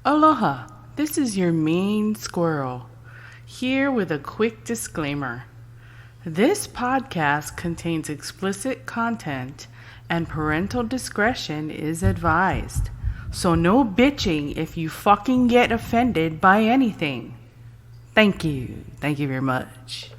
Aloha, this is your mean squirrel, here with a quick disclaimer. This podcast contains explicit content and parental discretion is advised. So no bitching if you fucking get offended by anything. Thank you. Thank you very much.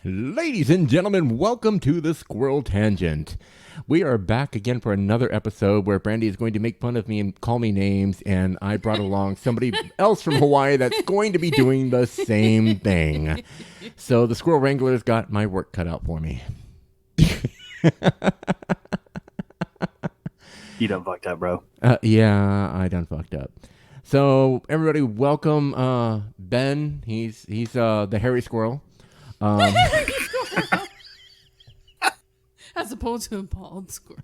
Ladies and gentlemen, welcome to the Squirrel Tangent. We are back again for another episode where Brandy is going to make fun of me and call me names, and I brought along somebody else from Hawaii that's going to be doing the same thing. So the Squirrel Wrangler's got my work cut out for me. You done fucked up, bro. Yeah, I done fucked up. So everybody, welcome Ben. He's the Hairy Squirrel. As opposed to a bald squirrel.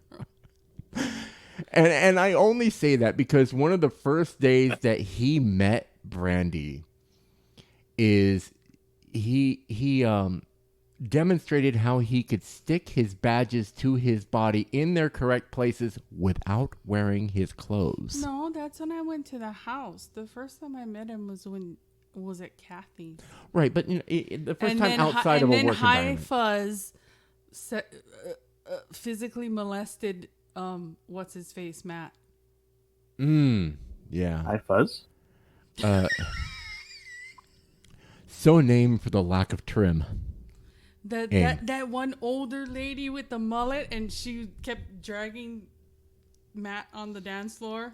And I only say that because one of the first days that he met Brandy is he demonstrated how he could stick his badges to his body in their correct places without wearing his clothes. No, that's when I went to the house. The first time I met him was at Kathy. Right, but you know, the first time outside of a work High environment. Fuzz physically molested, what's his face, Matt. Yeah. High Fuzz? So named for the lack of trim. That one older lady with the mullet, and she kept dragging Matt on the dance floor.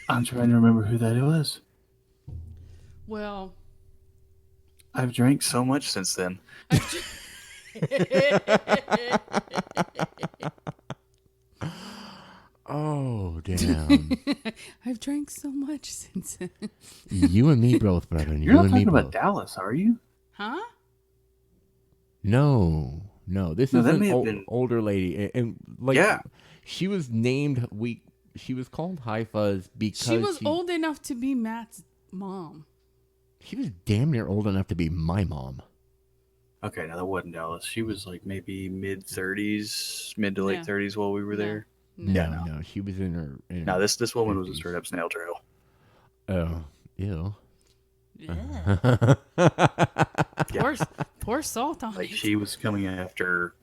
I'm trying to remember who that was. Well, I've drank so much since then. Oh, damn. I've drank so much since then. You and me both, brother. You're not talking about Dallas, are you? Huh? No. This No, is that an may have been- older lady, and like, Yeah. she was named. She was called High Fuzz because She was old enough to be Matt's mom. She was damn near old enough to be my mom. Okay, now that wasn't Dallas. She was like maybe mid-30s, mid to late Yeah. 30s while we were there. No, she was in her. No, this woman was a 50s. straight up snail trail. Oh, ew. Yeah. Yeah. Pour salt on Like it. she was coming after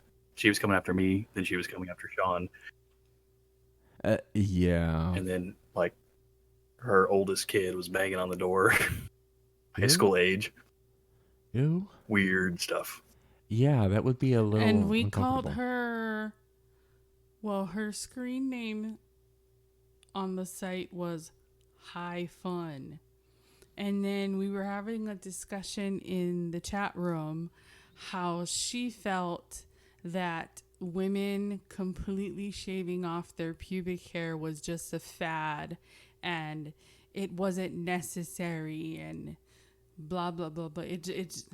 me, then she was coming after Sean, Yeah. and then like her oldest kid was banging on the door, high school age, Ew. weird stuff. Yeah, that would be a little. And we called uncomfortable. her, well, her screen name on the site was High Fun. And then we were having a discussion in the chat room how she felt that women completely shaving off their pubic hair was just a fad and it wasn't necessary and blah, blah, blah, blah. It's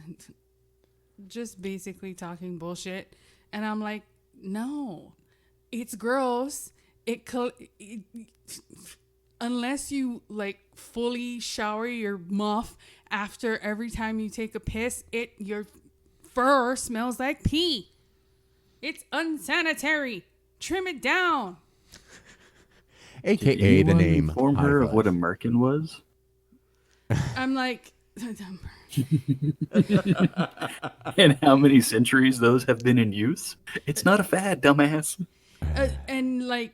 just basically talking bullshit. And I'm like, no, it's gross. Unless you like fully shower your muff after every time you take a piss, your fur smells like pee. It's unsanitary. Trim it down. AKA the name. Inform High her of Fuzz. what a merkin was. I'm like, And how many centuries those have been in use? It's not a fad, dumbass. and like,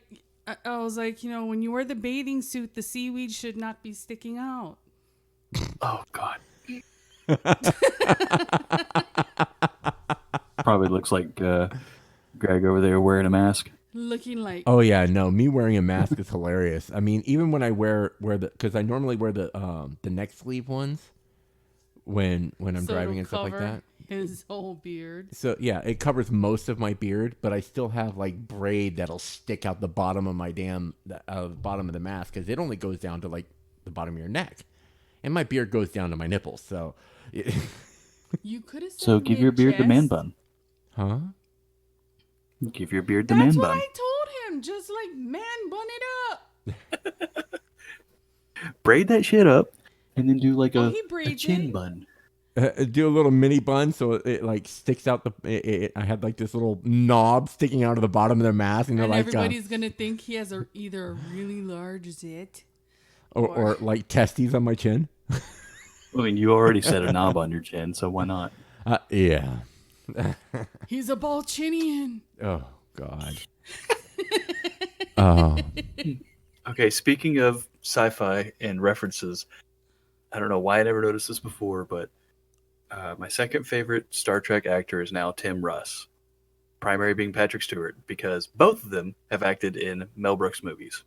I was like, when you wear the bathing suit, the seaweed should not be sticking out. Oh, God. Probably looks like Greg over there wearing a mask. looking like. Oh yeah, no, me wearing a mask is hilarious. I mean, even when I wear the, because I normally wear the neck sleeve ones when I'm So driving it'll and stuff like cover that. his whole beard. So yeah, it covers most of my beard, but I still have like braid that'll stick out the bottom of my bottom of the mask, because it only goes down to like the bottom of your neck, and my beard goes down to my nipples. So, You could have said So give your beard the man mid-chest. bun. huh? Give your beard the That's man what bun. I told him. Just like, man, bun it up. Braid that shit up, and then do like Oh, a he braids chin it. bun. Do a little mini bun so it like sticks out I had like this little knob sticking out of the bottom of their mask, and they're And like everybody's gonna think he has either a really large zit. or like testes on my chin. I mean, you already set a knob on your chin, so why not? Yeah. He's a Balchinian. Oh God. Oh. Okay, speaking of sci-fi and references, I don't know why I never noticed this before, but my second favorite Star Trek actor is now Tim Russ. Primary being Patrick Stewart, because both of them have acted in Mel Brooks movies.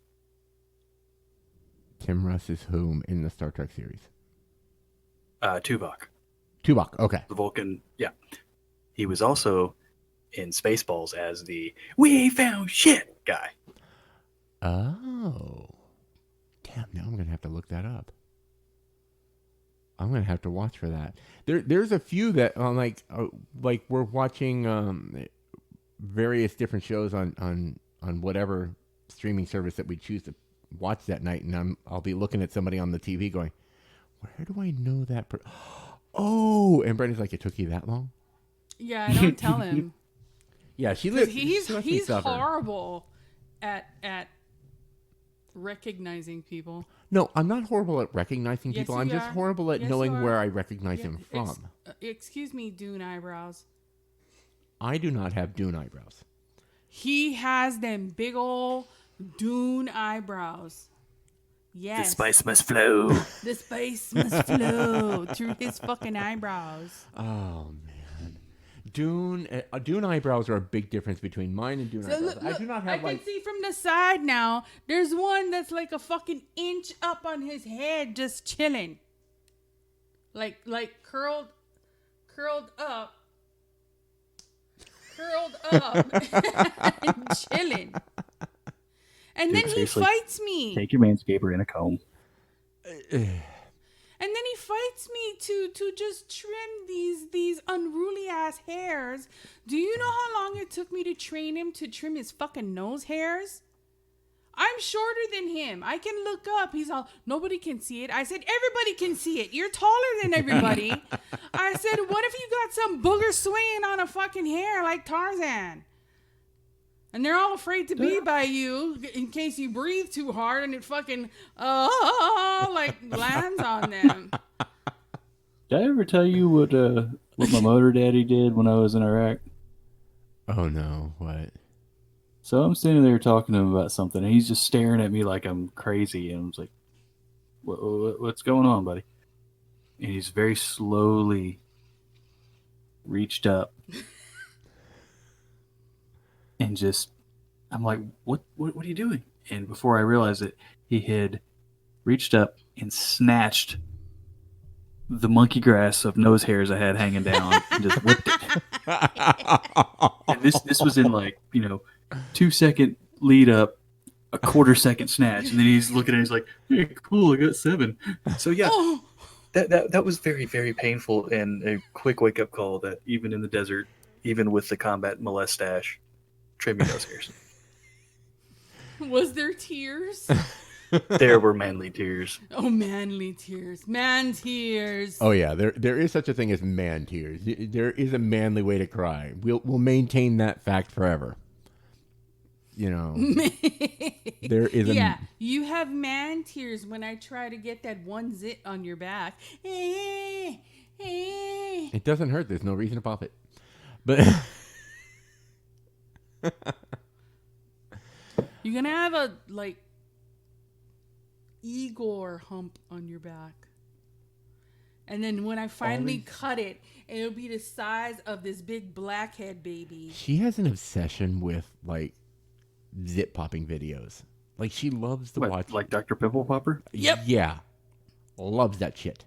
Tim Russ is whom in the Star Trek series? Tuvok, Tuvok. Okay. the Vulcan. Yeah. He was also in Spaceballs as the "We ain't found shit" guy. Oh. Damn. Now I'm gonna have to look that up. I'm gonna have to watch for that. There's a few that like we're watching various different shows on whatever streaming service that we choose to watch that night, and I'll be looking at somebody on the TV going, where do I know that? Oh, and Brenda's like, it took you that long? Yeah, I don't tell him. Yeah, she 'Cause lives. he's horrible at recognizing people. No, I'm not horrible at recognizing Yes, people. you I'm just are. horrible at Yes, knowing you are. where I recognize Yeah, him from. Excuse me, Dune eyebrows. I do not have Dune eyebrows. He has them big ol' Dune eyebrows. Yes. The spice must flow. The space must flow through his fucking eyebrows. Oh man, Dune eyebrows are a big difference between mine and Dune eyebrows. I do not have I can see from the side now. There's one that's like a fucking inch up on his head, just chilling. Like curled up, and chilling. And Dude, then he seriously, fights me. Take your manscaper in a comb. And then he fights me to just trim these unruly ass hairs. Do you know how long it took me to train him to trim his fucking nose hairs? I'm shorter than him. I can look up. He's all, nobody can see it. I said, everybody can see it. You're taller than everybody. I said, what if you got some booger swinging on a fucking hair like Tarzan? And they're all afraid to be by you in case you breathe too hard and it fucking, like lands on them. Did I ever tell you what my motor daddy did when I was in Iraq? Oh no, what? So I'm standing there talking to him about something, and he's just staring at me like I'm crazy. And I was like, what's going on, buddy? And he's very slowly reached up and just, I'm like, what are you doing? And before I realized it, he had reached up and snatched the monkey grass of nose hairs I had hanging down and just whipped it. And this was in 2-second lead up, a quarter-second snatch, and then he's looking at it, he's like, hey, cool, I got 7. So yeah, that was very, very painful and a quick wake-up call that even in the desert, even with the combat molestache, trim your nose hairs. Was there tears? There were manly tears. Oh, manly tears. Man tears. Oh yeah, there is such a thing as man tears. There is a manly way to cry. We'll maintain that fact forever. You know, there is a... Yeah, you have man tears when I try to get that one zit on your back. It doesn't hurt. There's no reason to pop it. But you're gonna have a Igor hump on your back. And then when I finally cut it, it'll be the size of this big blackhead baby. she has an obsession with zip popping videos. Like, she loves to watch. Like Dr. Pimple Popper? Yep. Yeah. Loves that shit.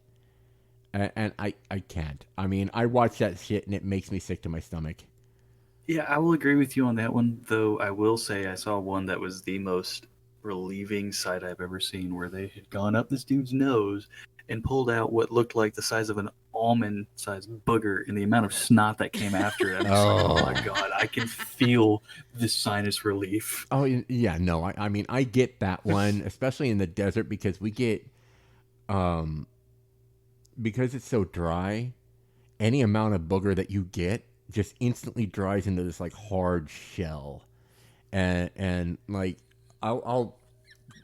And I can't. I mean, I watch that shit and it makes me sick to my stomach. Yeah, I will agree with you on that one, though I will say I saw one that was the most relieving sight I've ever seen, where they had gone up this dude's nose and pulled out what looked like the size of an almond-sized booger, and the amount of snot that came after it. I'm just like, oh my God, I can feel the sinus relief. Oh, yeah, no. I mean, I get that one, especially in the desert, because we get, because it's so dry, any amount of booger that you get just instantly dries into this like hard shell, and like I'll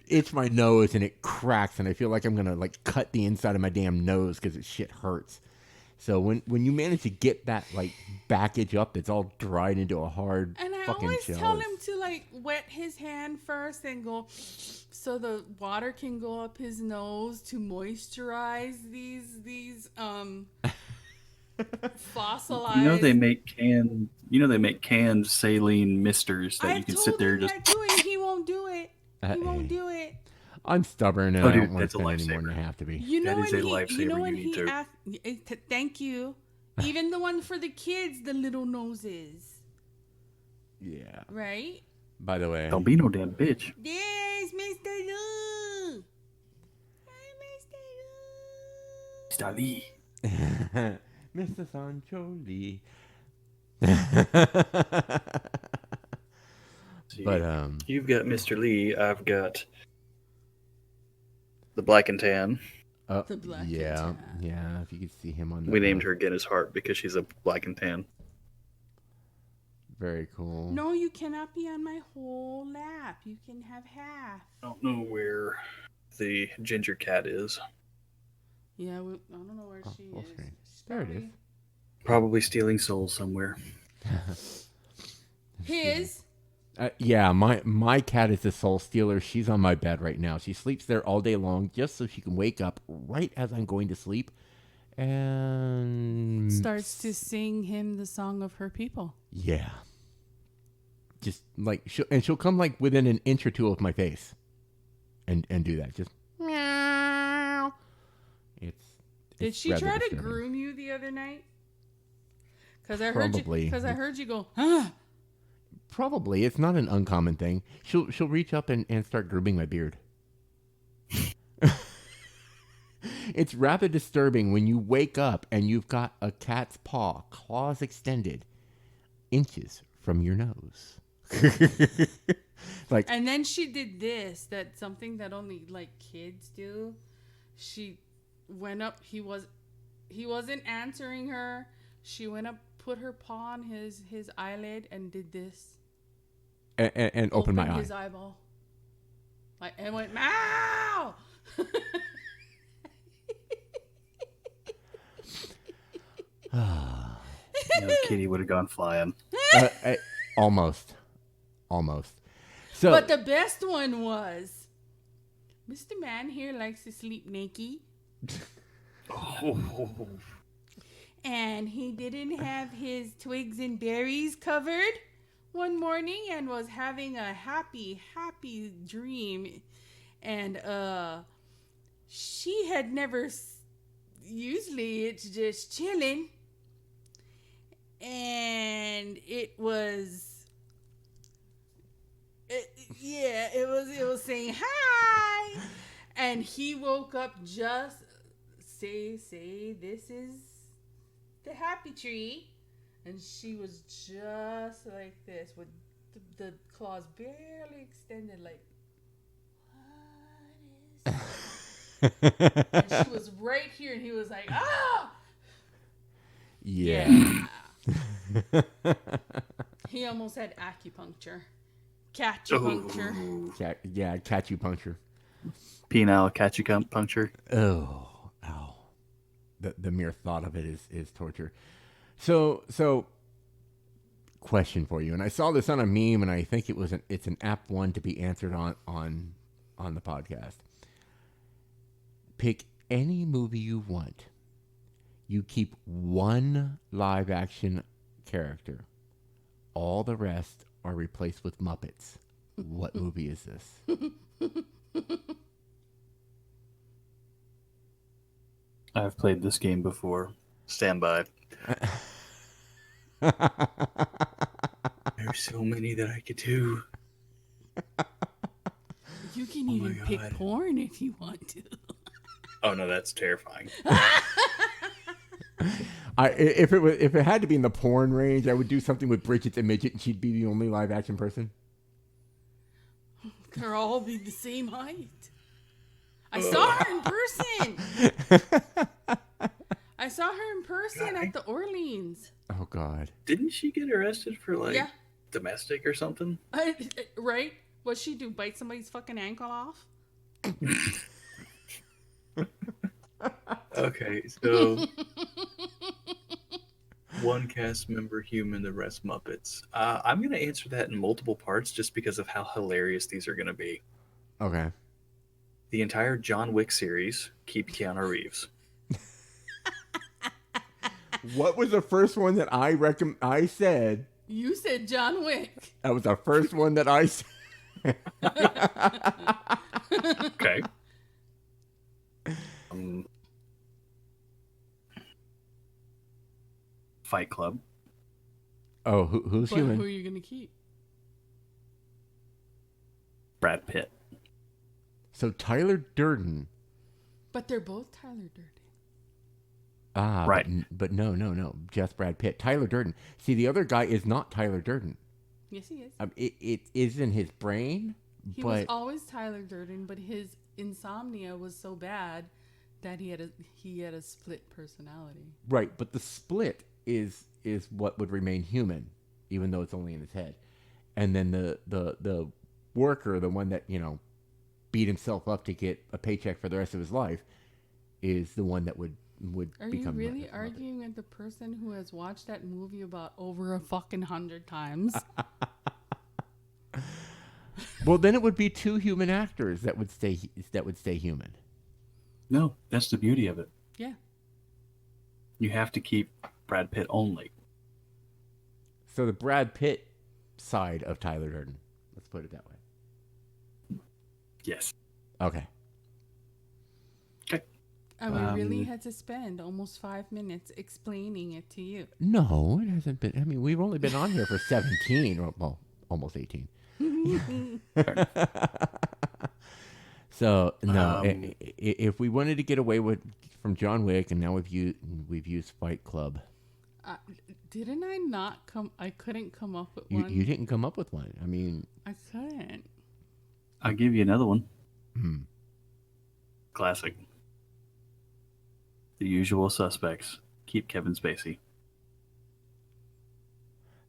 itch my nose and it cracks and I feel like I'm gonna like cut the inside of my damn nose because it shit hurts. So when you manage to get that like backage up that's all dried into a hard And I fucking always shell, tell him to like wet his hand first and go so the water can go up his nose to moisturize these fossilized. They make canned saline misters that you can sit there him just. that too, and he won't do it. He won't do it. I'm stubborn and Oh, I dude, don't want that's to a spend any more lifesaver. than I have to be. You know That is when a he, lifesaver you know you when need he to. asked, thank you. Even the one for the kids, the little noses, Yeah. right? By the way, Don't be no damn bitch. There's Mr. Lou. Hi, Mr. Lou. Mr. Lee. Mr. Sancho Lee. See, But you've got Mr. Lee. I've got the black and tan. The black and tan. yeah. If you could see him on the. We named her Guinness Heart because she's a black and tan. Very cool. No, you cannot be on my whole lap. You can have half. I don't know where the ginger cat is. Yeah, I don't know where she full is. screen. She's There it is. Probably stealing souls somewhere. His. Yeah, my cat is a soul stealer. She's on my bed right now. She sleeps there all day long just so she can wake up right as I'm going to sleep and Starts to sing him the song of her people. Yeah. Just like she'll come like within an inch or two of my face and do that. Just meow. Did she rather try to disturbing. groom you the other night? Because I Probably. heard you go, huh? Probably. It's not an uncommon thing. She'll reach up and start grooming my beard. It's rather disturbing when you wake up and you've got a cat's paw, claws extended, inches from your nose. Like, And then she did this, that something that only like kids do. She went up, he wasn't answering her. She went up, put her paw on his eyelid and did this. and open my eye. His eyeball. Like, and went, meow! Kitty would have gone flying. Almost. So, But the best one was, Mr. Man here likes to sleep naked. And he didn't have his twigs and berries covered one morning and was having a happy dream. And she had never, usually it's just chilling. And it was, it was saying hi. And he woke up just, say, this is the happy tree. And she was just like this with the claws barely extended, like, what is that? And she was right here, and he was like, ah! yeah. He almost had acupuncture. Catchupuncture. Catchupuncture. Penile catchupuncture. Oh, ow. The mere thought of it is torture. So, question for you, and I saw this on a meme, and I think it's an apt one to be answered on the podcast. Pick any movie you want. You keep one live action character. All the rest are replaced with Muppets. What movie is this? I've played this game before. Stand by. There's so many that I could do. You can Oh my even pick God. porn if you want to. Oh no, that's terrifying. If it had to be in the porn range, I would do something with Bridget the Midget, and she'd be the only live action person. They'll all be the same height. I saw her in person. I saw her in person at the Orleans. Oh God! Didn't she get arrested for Yeah. domestic or something? Right? What'd she do? Bite somebody's fucking ankle off? Okay, so one cast member human, the rest Muppets. I'm gonna answer that in multiple parts just because of how hilarious these are gonna be. Okay. The entire John Wick series, keep Keanu Reeves. What was the first one that I said? You said John Wick. That was the first one that I said. Okay. Fight Club. Oh, who's But human? who are you gonna keep? Brad Pitt. So Tyler Durden. But they're both Tyler Durden. Ah, Right. But no. Just Brad Pitt. Tyler Durden. See, the other guy is not Tyler Durden. Yes, he is. It is in his brain, He was always Tyler Durden, but his insomnia was so bad that he had a split personality. right. But the split is what would remain human, even though it's only in his head. And then the worker, the one that beat himself up to get a paycheck for the rest of his life, is the one that would Are you become. really arguing with the person who has watched that movie about over a fucking 100 times? Well, then it would be two human actors that would stay human. No, that's the beauty of it. Yeah. You have to keep Brad Pitt only. So the Brad Pitt side of Tyler Durden. Let's put it that way. Yes. Okay. Okay. And we really had to spend almost 5 minutes explaining it to you. No, it hasn't been. I mean, we've only been on here for 17, or well, almost 18. So no, if we wanted to get away from John Wick, and now we've used Fight Club. Didn't I not come? I couldn't come up with You one. didn't come up with one. I mean, I couldn't. I'll give you another one. hmm. Classic. The Usual Suspects. Keep Kevin Spacey.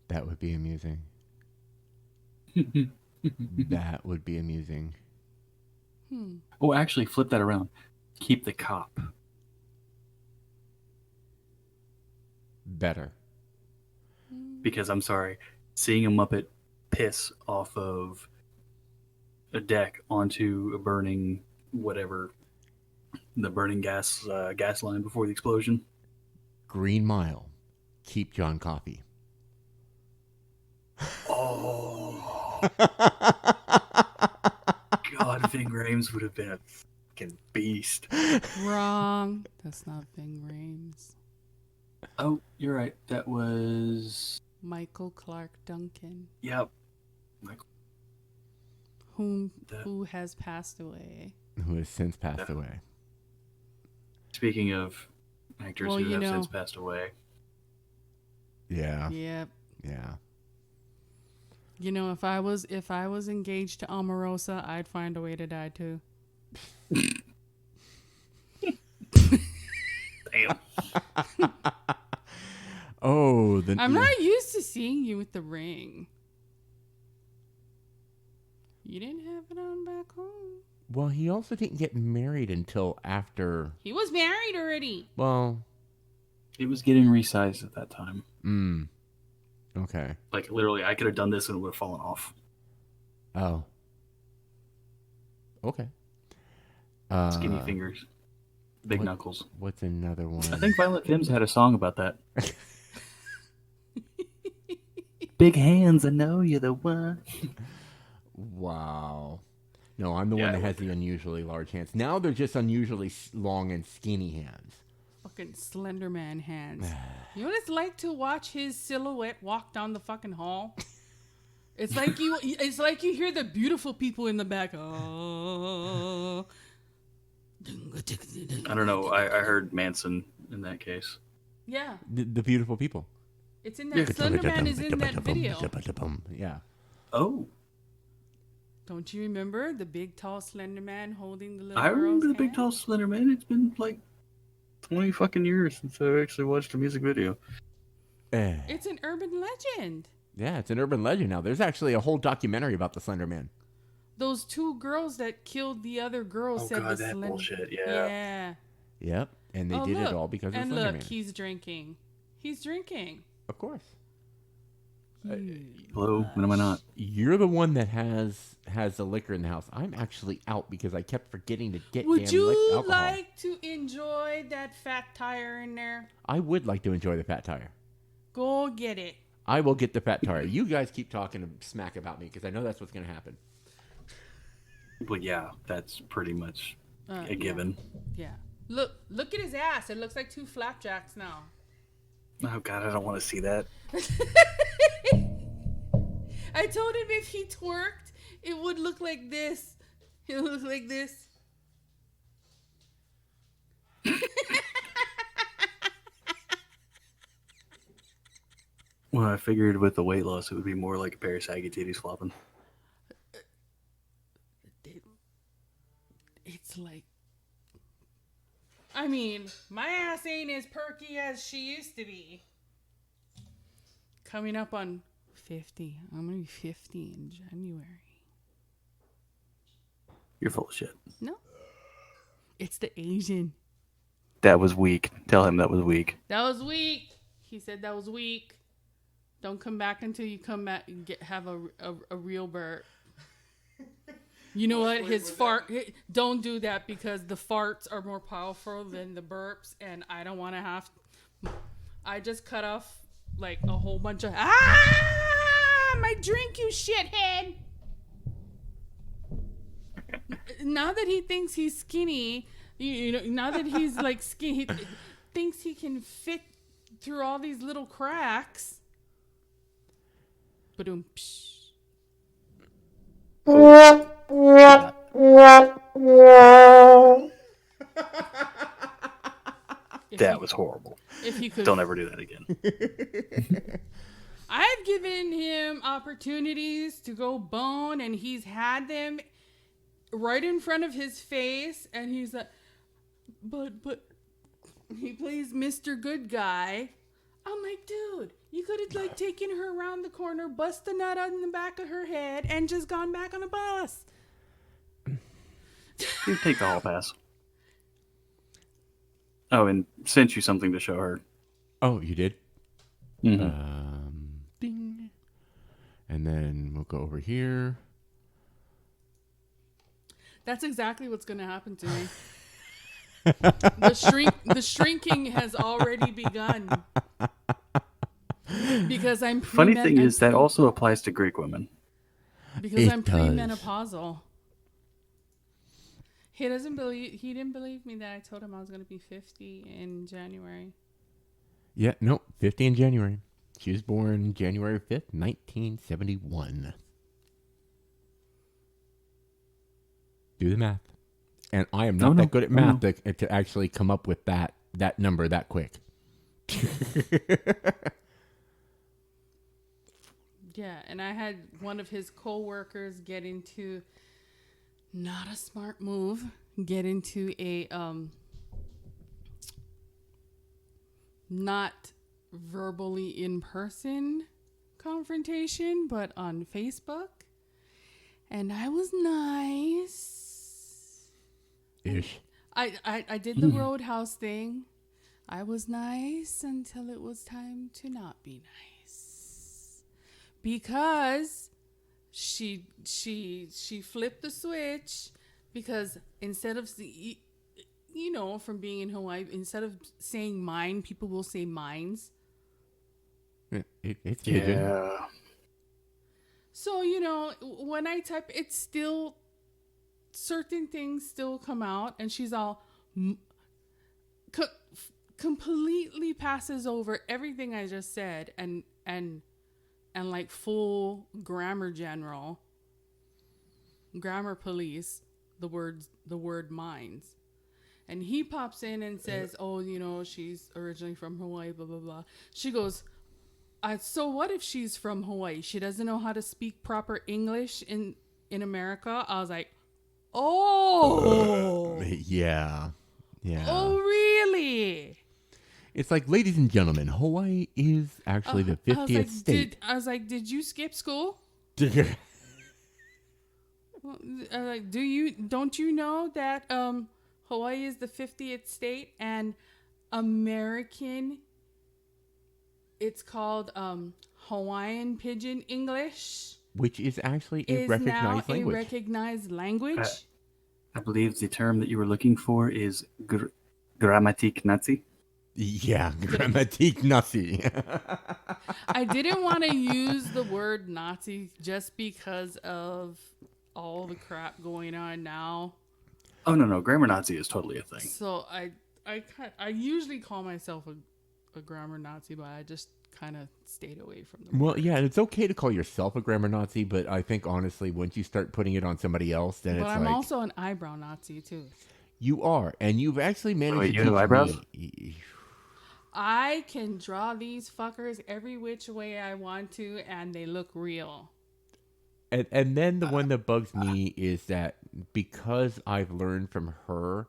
That would be amusing. That would be amusing. Oh, actually, flip that around. Keep the cop. Better. Because I'm sorry, seeing a Muppet piss off of a deck onto a burning whatever, the burning gas line before the explosion. Green Mile. Keep John Coffey. Oh. God, Ving Rhames would have been a fucking beast. Wrong. That's not Ving Rhames. Oh, you're right. That was... Michael Clark Duncan, Yep. who has passed away. Who has since passed away. Speaking of actors Well, who have know. since passed away. Yeah. Yep. Yeah. You know, if I was engaged to Omarosa, I'd find a way to die too. Damn. Oh, I'm not used to seeing you with the ring. You didn't have it on back home. Well, he also didn't get married until after. He was married already. Well, It was getting resized at that time. Okay. Like, literally, I could have done this and it would have fallen off. Oh. Okay. Skinny fingers. Big knuckles. What's another one? I think Violent Femmes had a song about that. Big hands, I know you're the one. Wow. No, I'm the one that has the unusually large hands. Now they're just unusually long and skinny hands. Fucking Slender Man hands. You know what it's like to watch his silhouette walk down the fucking hall? It's like you hear the beautiful people in the back. Oh. I don't know. I heard Manson in that case. Yeah. The beautiful people. It's in that Slender Man is in that video. Yeah. Oh. Don't you remember the big tall Slender Man holding the little I remember girl's the big hand? tall slender man. It's been like 20 fucking years since I actually watched a music video. It's an urban legend. Yeah, it's an urban legend now. There's actually a whole documentary about the Slender Man. Those two girls that killed the other girl said God, the that Slender. bullshit. Yeah. Yeah. Yep, and they did it all because of and Slender look, Man. he's drinking. He's drinking. Of course. Hello, when am I not? You're the one that has the liquor in the house. I'm actually out because I kept forgetting to get Would damn you alcohol. like to enjoy that fat tire in there? I would like to enjoy the fat tire. Go get it. I will get the fat tire. You guys keep talking smack about me because I know that's what's going to happen. Well, yeah, that's pretty much a given. Yeah. Look at his ass. It looks like two flapjacks now. Oh, God, I don't want to see that. I told him if he twerked, it would look like this. It would look like this. Well, I figured with the weight loss, it would be more like a pair of saggy titties flopping. It's like... I mean, my ass ain't as perky as she used to be. Coming up on 50. I'm going to be 50 in January. You're full of shit. No. It's the Asian. That was weak. Tell him that was weak. That was weak. He said that was weak. Don't come back until you come back and have a real burp. You know what? His fart. Don't do that because the farts are more powerful than the burps, and I don't want to have. I just cut off like a whole bunch of my drink, you shithead. Now that he thinks he's skinny, you know, now that he's like skinny, he thinks he can fit through all these little cracks. Ba-doom, psh. That was horrible. If he could, Don't ever do that again. I've given him opportunities to go bone, and he's had them right in front of his face, and he's like, but he plays Mr. Good Guy. I'm like, dude, you could have like taken her around the corner, bust the nut on the back of her head, and just gone back on a bus. You take the hall pass. Oh, and sent you something to show her. Oh, you did? Mm-hmm. Ding. And then we'll go over here. That's exactly what's going to happen to me. The shrinking has already begun. Because I'm Funny thing is that also applies to Greek women. Because It I'm does. premenopausal. He didn't believe me that I told him I was going to be 50 in January. Yeah, no, 50 in January. She was born January 5th, 1971. Do the math. And I am not that good at math to actually come up with that number that quick. Yeah, and I had one of his coworkers get into, not a smart move, get into a not verbally in person confrontation, but on Facebook. And I was nice. Ish. I did the Roadhouse thing. I was nice until it was time to not be nice. Because she flipped the switch, because instead of, you know, from being in Hawaii, instead of saying mine, people will say mines. It's Cajun. Yeah. So, when I type, it's still, certain things still come out, and she's all completely passes over everything I just said, and like full grammar police, the word minds. And he pops in and says, oh, she's originally from Hawaii, blah, blah, blah. She goes, so what if she's from Hawaii? She doesn't know how to speak proper English in America? I was like, oh. Yeah. Oh, really? It's like, ladies and gentlemen, Hawaii is actually the 50th state. I was like, did you skip school? Don't you know that Hawaii is the 50th state, and American, it's called Hawaiian Pidgin English, which is actually a recognized language. I believe the term that you were looking for is grammatik Nazi. Yeah, grammatik Nazi. I didn't want to use the word Nazi just because of all the crap going on now. Oh, no. Grammar Nazi is totally a thing. So I usually call myself a grammar Nazi, but I just kind of stayed away from them. Well, yeah, it's okay to call yourself a grammar Nazi, but I think, honestly, once you start putting it on somebody else, then it's I'm also an eyebrow Nazi, too. You are, and you've actually managed to you have eyebrows? I can draw these fuckers every which way I want to, and they look real. And then the one that bugs me is that because I've learned from her,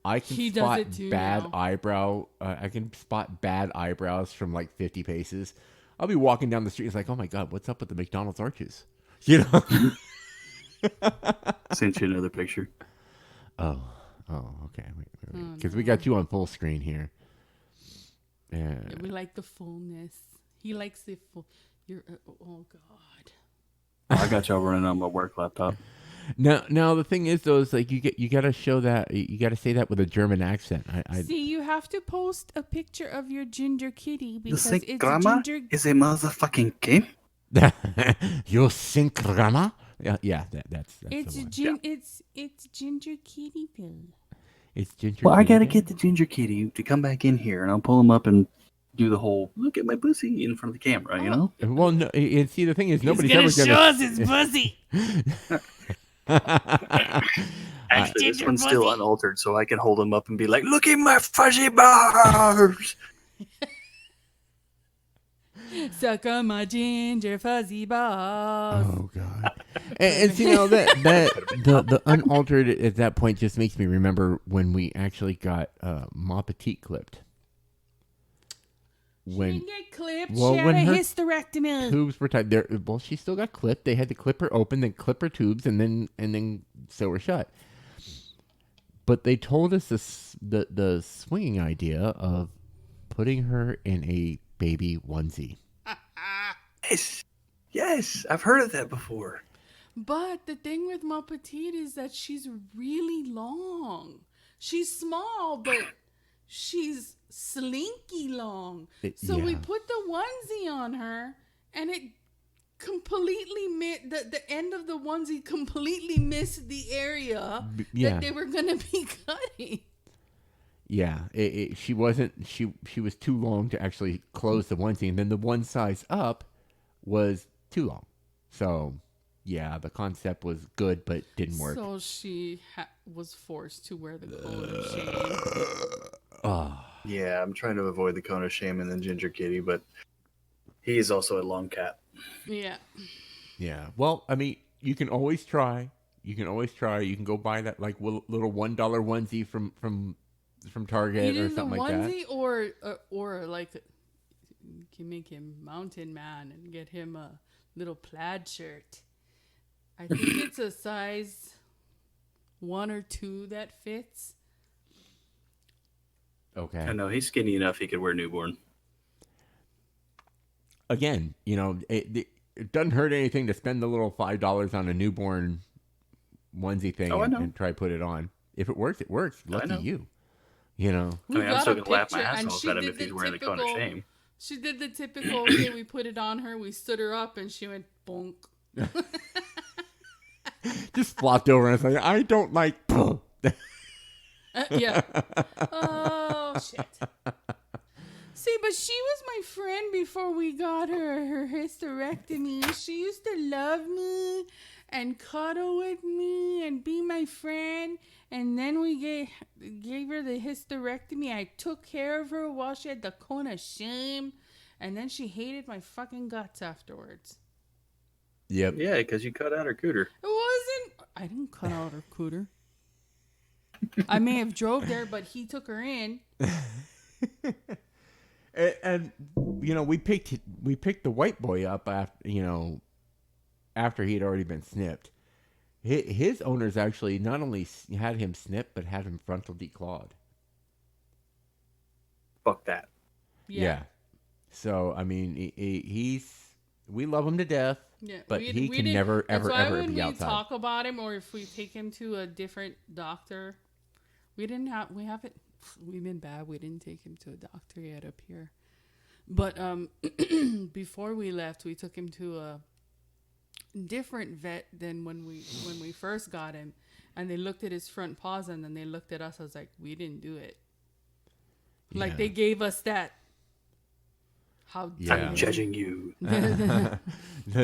I can spot bad eyebrow. I can spot bad eyebrows from like 50 paces. I'll be walking down the street. It's like, oh my God, what's up with the McDonald's arches? You know? Sent you another picture. Oh, okay. Because we got you on full screen here. Yeah, we like the fullness. He likes the full. Oh God. I got y'all running on my work laptop. Now the thing is though, is like you got to show that, you got to say that with a German accent. See, you have to post a picture of your ginger kitty because you think it's grammar ginger. Is a motherfucking game. You think grammar? Yeah, that's it's the one. It's ginger kitty pill. It's ginger. Well, I gotta get the ginger kitty to come back in here, and I'll pull him up and do the whole look at my pussy in front of the camera. You know. Well, no. And see, the thing is, nobody's ever gonna show us his pussy. Actually, this one's still unaltered, so I can hold him up and be like, "Look at my fuzzy bars." Suck on my ginger fuzzy balls. Oh God! and you know that the unaltered at that point just makes me remember when we actually got Ma Petite clipped. She didn't get clipped. Well, she had a hysterectomy. Tubes were tied there. Well, she still got clipped. They had to clip her open, then clip her tubes, and then sew her shut. But they told us the swinging idea of putting her in a baby onesie. Yes, I've heard of that before. But the thing with Ma Petite is that she's really long. She's small, but she's slinky long. So we put the onesie on her, and it completely the end of the onesie completely missed the area that they were going to be cutting. Yeah, she wasn't. She was too long to actually close the onesie, and then the one size up was too long. So, yeah, the concept was good, but didn't work. So she was forced to wear the cone of shame. Yeah, I'm trying to avoid the cone of shame and then Ginger Kitty, but he is also a long cat. Yeah. Yeah. Well, I mean, you can always try. You can go buy that like little $1 onesie from Target or something like that. Either the onesie or like you can make him Mountain Man and get him a little plaid shirt. I think it's a size 1 or 2 that fits. Okay. I know he's skinny enough he could wear newborn. Again, you know, it doesn't hurt anything to spend the little $5 on a newborn onesie thing and try to put it on. If it works, it works. Lucky you. You know. I'm still gonna laugh my ass off at him if he's wearing the cone of shame. She did the typical, okay, we put it on her, we stood her up, and she went bonk. Just flopped over and said, I don't like. Yeah. Oh, shit. See, but she was my friend before we got her hysterectomy. She used to love me and cuddle with me and be my friend. And then we gave her the hysterectomy. I took care of her while she had the cone of shame. And then she hated my fucking guts afterwards. Yep. Yeah, because you cut out her cooter. I didn't cut out her cooter. I may have drove there, but he took her in. And we picked the white boy up after he had already been snipped. His owners actually not only had him snipped, but had him frontal declawed. Fuck that. Yeah. So I mean, we love him to death. Yeah, but he can never, ever, ever be outside. When we talk about him, or if we take him to a different doctor, we've been bad. We didn't take him to a doctor yet up here. But before we left, we took him to a different vet than when we first got him. And they looked at his front paws, and then they looked at us. I was like, we didn't do it. Yeah. Like, they gave us that. I'm judging you. The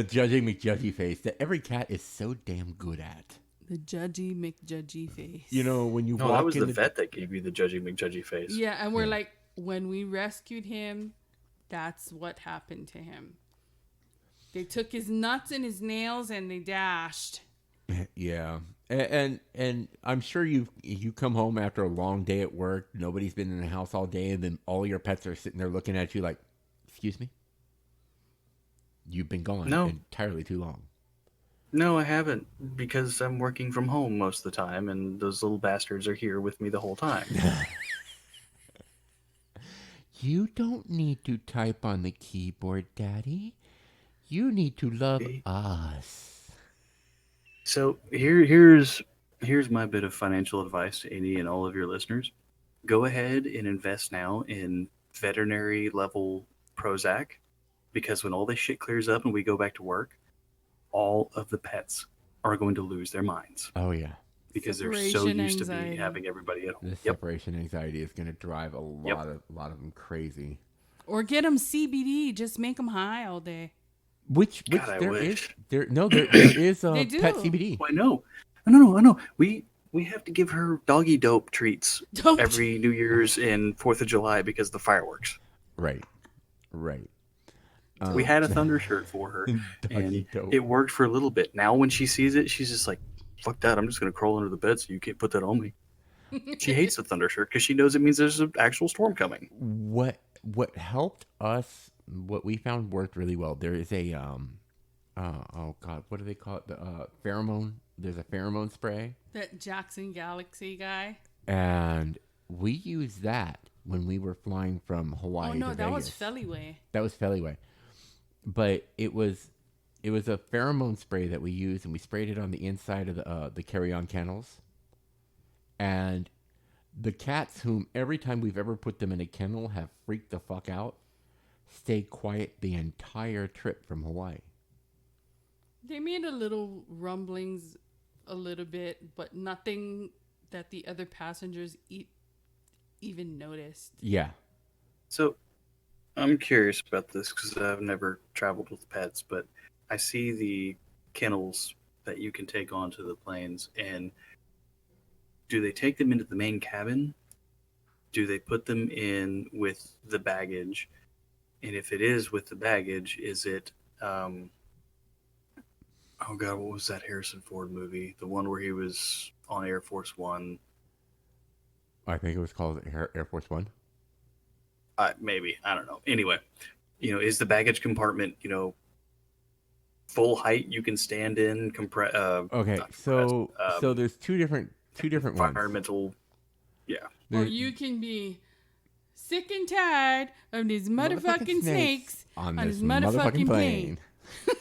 judging McJudgy face that every cat is so damn good at. The judgy McJudgy face. When you walk that was the vet that gave you the judging McJudgy face. Yeah, and we're like, when we rescued him, that's what happened to him. They took his nuts and his nails and they dashed. Yeah. And I'm sure you come home after a long day at work, nobody's been in the house all day, and then all your pets are sitting there looking at you like, excuse me? You've been gone entirely too long. No, I haven't, because I'm working from home most of the time, and those little bastards are here with me the whole time. You don't need to type on the keyboard, Daddy. You need to love us. So here's my bit of financial advice to any and all of your listeners. Go ahead and invest now in veterinary level Prozac, because when all this shit clears up and we go back to work, all of the pets are going to lose their minds. Oh yeah, because they're so used to be having everybody at home. The separation anxiety is going to drive a lot of them crazy. Or get them CBD, just make them high all day. Which God, there is pet CBD. Oh, I know. No. We have to give her doggy dope treats every New Year's and 4th of July because of the fireworks. Right. We had a thunder shirt for her, and it worked for a little bit. Now when she sees it, she's just like, fuck that, I'm just going to crawl under the bed so you can't put that on me. She hates the thunder shirt because she knows it means there's an actual storm coming. What helped us, what we found worked really well, there is a, oh God, what do they call it? The pheromone. There's a pheromone spray. That Jackson Galaxy guy. And we used that when we were flying from Hawaii to Vegas. Oh, no, that was Feliway. That was Feliway. But it was a pheromone spray that we used, and we sprayed it on the inside of the carry-on kennels. And the cats, whom every time we've ever put them in a kennel have freaked the fuck out, stayed quiet the entire trip from Hawaii. They made a little rumblings a little bit, but nothing that the other passengers even noticed. Yeah. So I'm curious about this because I've never traveled with pets, but I see the kennels that you can take onto the planes, and do they take them into the main cabin? Do they put them in with the baggage? And if it is with the baggage, is it, oh God, what was that Harrison Ford movie? The one where he was on Air Force One. I think it was called Air Force One. Maybe. I don't know. Anyway, is the baggage compartment, full height you can stand in? Okay, so there's two different environmental ones. Yeah. Or you can be sick and tired of these motherfucking snakes on this motherfucking plane.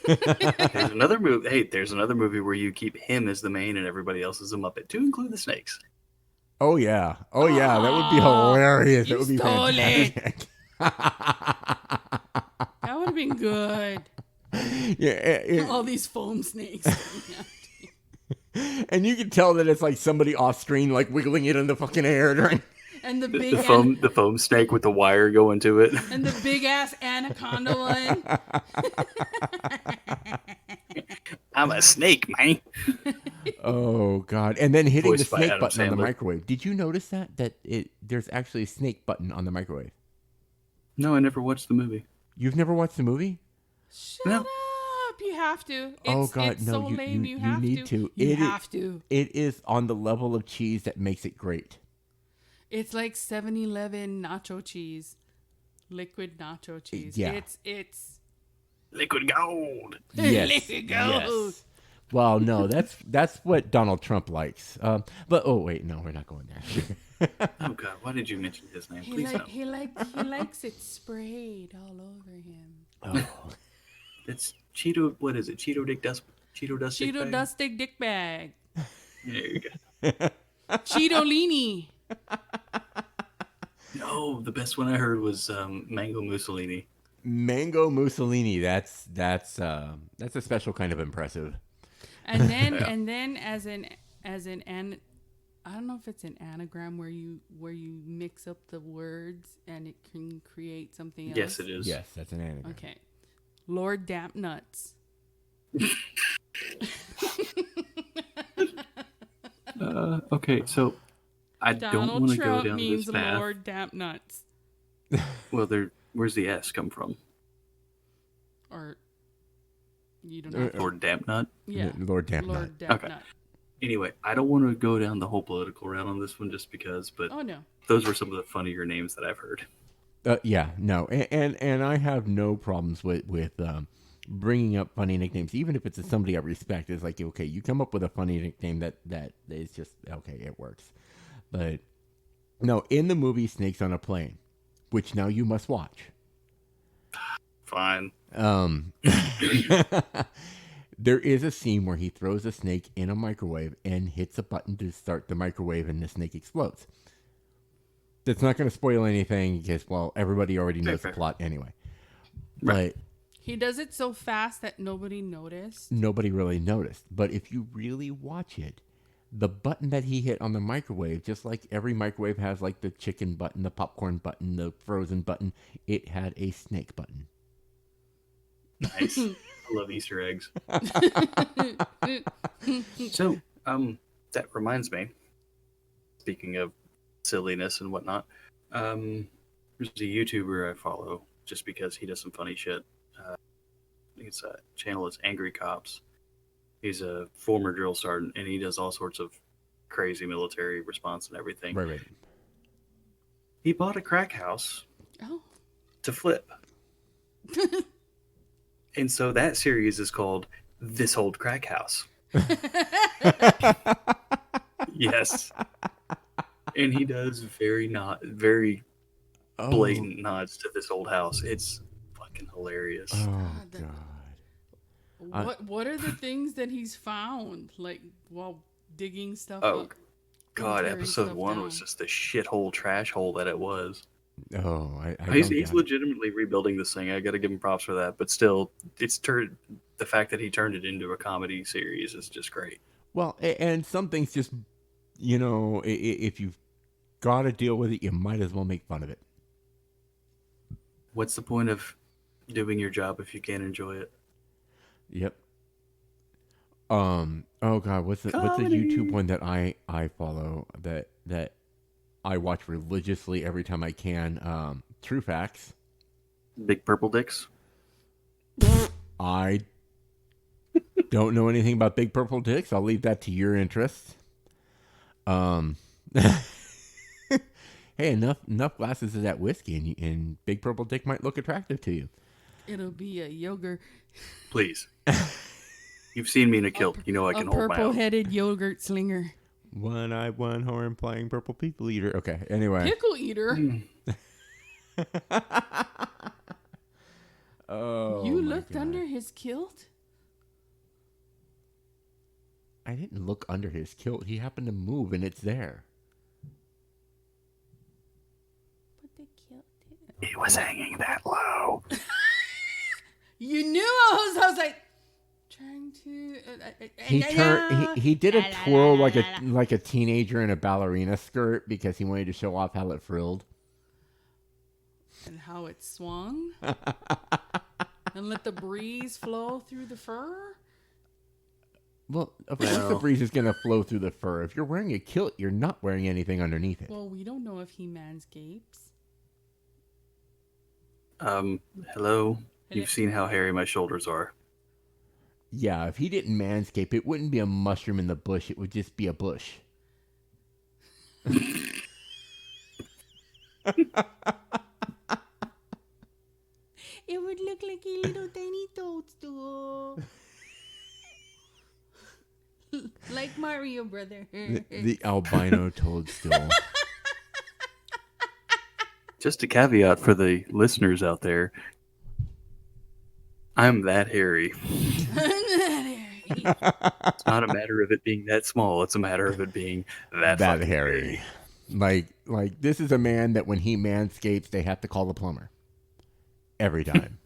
There's another movie. Hey, there's another movie where you keep him as the main and everybody else is a Muppet, to include the snakes. Oh yeah, that would be hilarious. That would be fantastic. That would have been good. Yeah, All these foam snakes. coming out. and you can tell that it's like somebody off screen, like wiggling it in the fucking air during. And the The, big the foam snake with the wire going to it. and the big ass anaconda one. I'm a snake, man. Oh God! And then hitting the Voiced by snake Adam button on the Sandler. microwave. Did you notice that there's actually a snake button on the microwave? No, I never watched the movie. You've never watched the movie? Shut No. up! You have to. Oh, It's, God, it's no, so you- lame. you have need to. You It is- have to. It is on the level of cheese that makes it great. It's like 7-Eleven nacho cheese, liquid nacho cheese. Yeah. It's Liquid gold. Yes. Liquid gold. Yes. Well, no, that's what Donald Trump likes. But oh wait, no, we're not going there. Oh God, why did you mention his name? he Please like don't. he likes it sprayed all over him. Oh. It's Cheeto. What is it? Cheeto Dick Dust. Cheeto Dust. Dick Cheeto Bag? dusty dick bag. There you go. Cheetolini. No, the best one I heard was Mango Mussolini. Mango Mussolini. That's a special kind of impressive. And then Yeah. and then as an I don't know if it's an anagram where you mix up the words and it can create something else. Yes, it is. Yes, that's an anagram. Okay. Lord Damp Nuts. Okay, so I don't Donald want to go Trump down means this path. Lord Damp Nuts. Well, where's the S come from? Or you don't know. Lord Damp Nut. Yeah. Lord Damp Nut. Lord Damp Okay. Nut. Anyway, I don't want to go down the whole political route on this one just because, but Oh no. those were some of the funnier names that I've heard. Yeah, no, and I have no problems with bringing up funny nicknames, even if it's somebody I respect. It's like, okay, you come up with a funny nickname that is just okay, it works. But no, in the movie Snakes on a Plane, which now you must watch. Fine. There is a scene where he throws a snake in a microwave and hits a button to start the microwave, and the snake explodes. That's not going to spoil anything because, well, everybody already knows the plot anyway. Right. But He does it so fast that nobody noticed. nobody really noticed. But if you really watch it, the button that he hit on the microwave, just like every microwave has like the chicken button, the popcorn button, the frozen button, it had a snake button. Nice. I love Easter eggs. So, that reminds me. Speaking of silliness and whatnot, there's a YouTuber I follow just because he does some funny shit. I think his channel is Angry Cops. He's a former drill sergeant, and he does all sorts of crazy military response and everything. Right. He bought a crack house Oh. to flip. And so that series is called This Old Crack House. Yes. And he does very blatant nods to this old house. It's fucking hilarious. Oh, God, God. What are the things that he's found like while digging stuff Oh, up? God, tearing episode stuff 1 was down? just the shithole trash hole that it was. Oh, I He's don't doubt it. legitimately rebuilding this thing. I got to give him props for that. But still, the fact that he turned it into a comedy series is just great. Well, and some things just, if you've got to deal with it, you might as well make fun of it. What's the point of doing your job if you can't enjoy it? Yep. Oh God, what's the YouTube one that I follow that I watch religiously every time I can? True Facts. Big Purple Dicks? I don't know anything about Big Purple Dicks. I'll leave that to your interest. Hey, enough glasses of that whiskey, and Big Purple Dick might look attractive to you. It'll be a yogurt, Please. You've seen me in a kilt. You know I a can hold my own. purple-headed yogurt slinger, One eye, one horn, playing purple people eater. Okay, anyway. pickle eater. Oh, You my looked God. under his kilt? I didn't look under his kilt. He happened to move, and it's there. But the kilt did. He was hanging that low. You knew I was like trying to. He did a twirl like a teenager in a ballerina skirt because he wanted to show off how it frilled. And how it swung. And let the breeze flow through the fur. Well, of course the breeze is going to flow through the fur. If you're wearing a kilt, you're not wearing anything underneath it. Well, we don't know if he manscapes. Hello. You've seen how hairy my shoulders are. Yeah, if he didn't manscape, it wouldn't be a mushroom in the bush. It would just be a bush. It would look like a little tiny toadstool. Like Mario, brother. The albino toadstool. Just a caveat for the listeners out there. I'm that hairy. It's not a matter of it being that small. It's a matter of it being that hairy. Like this is a man that when he manscapes, they have to call the plumber. Every time.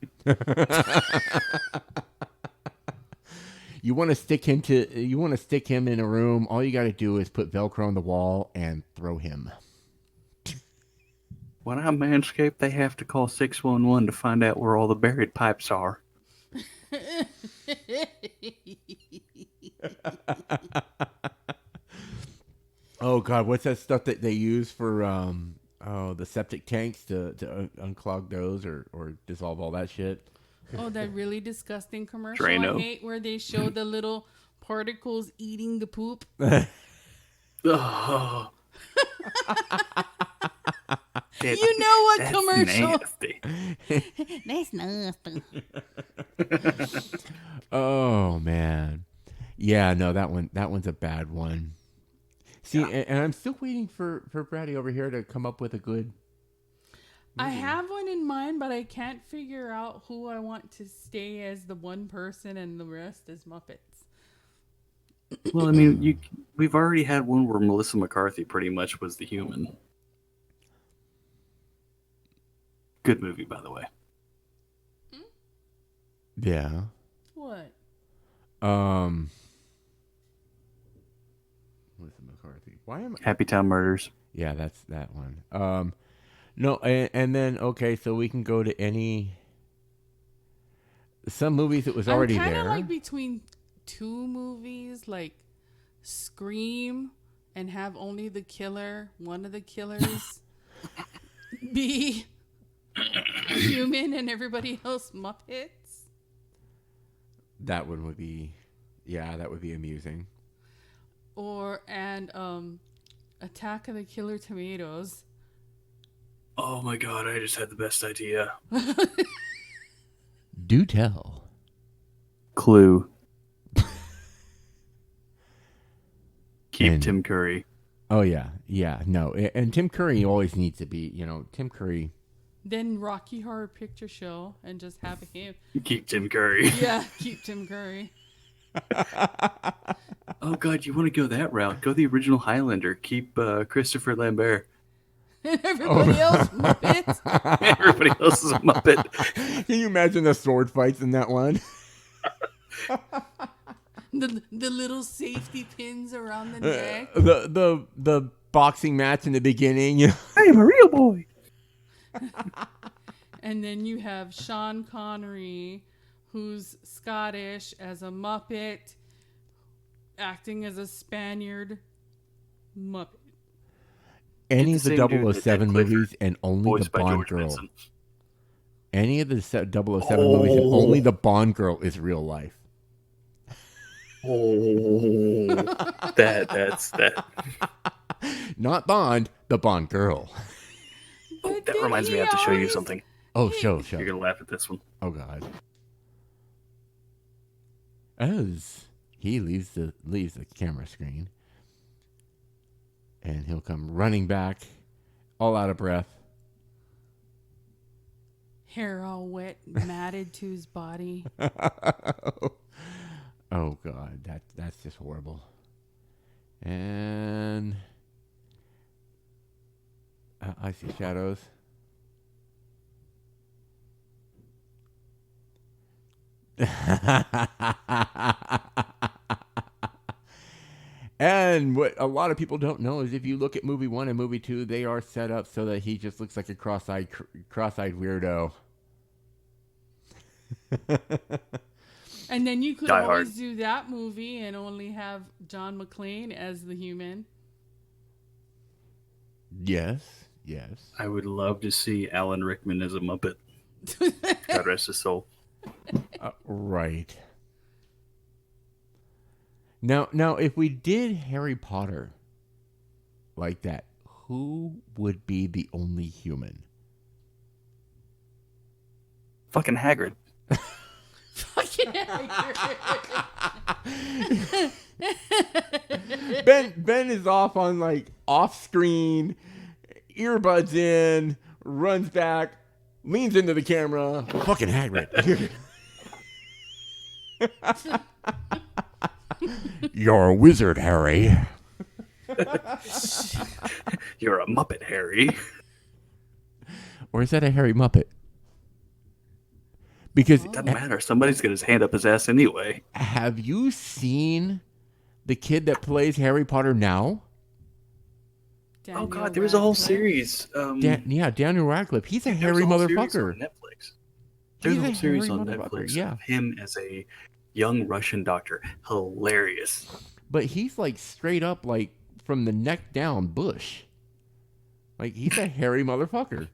You want to stick him in a room, all you got to do is put Velcro on the wall and throw him. When I manscape, they have to call 611 to find out where all the buried pipes are. Oh God, what's that stuff that they use for the septic tanks to unclog those or dissolve all that shit? Oh, that really disgusting commercial Drano. I hate where they show the little particles eating the poop. Oh. You know what That's commercial? Nasty. That's nasty. Oh man, yeah, no, that one's a bad one. See, and I'm still waiting for Brady over here to come up with a good. I have one in mind, but I can't figure out who I want to stay as the one person and the rest as Muppets. Well, I mean, we've already had one where Melissa McCarthy pretty much was the human. Good movie, by the way. Yeah. What? Melissa McCarthy. Why am I? Happy Town Murders. Yeah, that's that one. No, and then okay, so we can go to some movies that was already I'm there. kind of like between two movies, like Scream, and have only one of the killers, be human and everybody else Muppets. That one would be, that would be amusing. And Attack of the Killer Tomatoes. Oh my god, I just had the best idea. Do tell. Clue. Keep Tim Curry. Oh yeah, no, and Tim Curry always needs to be, Tim Curry. Then Rocky Horror Picture Show and just have him. Keep Tim Curry. Yeah, keep Tim Curry. Oh god, you want to go that route? Go the original Highlander. Keep Christopher Lambert. And everybody else Muppets. Everybody else is a Muppet. Can you imagine the sword fights in that one? The little safety pins around the neck. The boxing match in the beginning. I am a real boy. And then you have Sean Connery, who's Scottish, as a Muppet, acting as a Spaniard Muppet. Any of the 007 movies and only the Bond girl. Benson. Any of the 007 movies and only the Bond girl is real life. Oh, that's that. Not Bond, the Bond girl. Oh, that reminds me, I have to show you something. Oh, show. You're gonna laugh at this one. Oh God. As he leaves the camera screen, and he'll come running back, all out of breath. Hair all wet, matted to his body. Oh God, that's just horrible. And I see shadows. And what a lot of people don't know is if you look at movie 1 and movie 2, they are set up so that he just looks like a cross-eyed weirdo. And then you could Die always Hard. do that movie and only have John McClane as the human. Yes. I would love to see Alan Rickman as a Muppet. God rest his soul. Right. Now, if we did Harry Potter like that, who would be the only human? Fucking Hagrid. Ben is off on like off screen, earbuds in, runs back, leans into the camera. Fucking Hagrid. You're a wizard, Harry. You're a Muppet, Harry. Or is that a Harry Muppet? Because Doesn't matter. Somebody's got his hand up his ass anyway. have you seen the kid that plays Harry Potter now? Oh God, there was a whole series. Daniel Radcliffe. He's a there was hairy a whole series motherfucker. on Netflix. There's He's a a whole series hairy on motherfucker, Netflix. yeah. Of him as a young Russian doctor. Hilarious. But he's like straight up like from the neck down bush. Like he's a hairy motherfucker.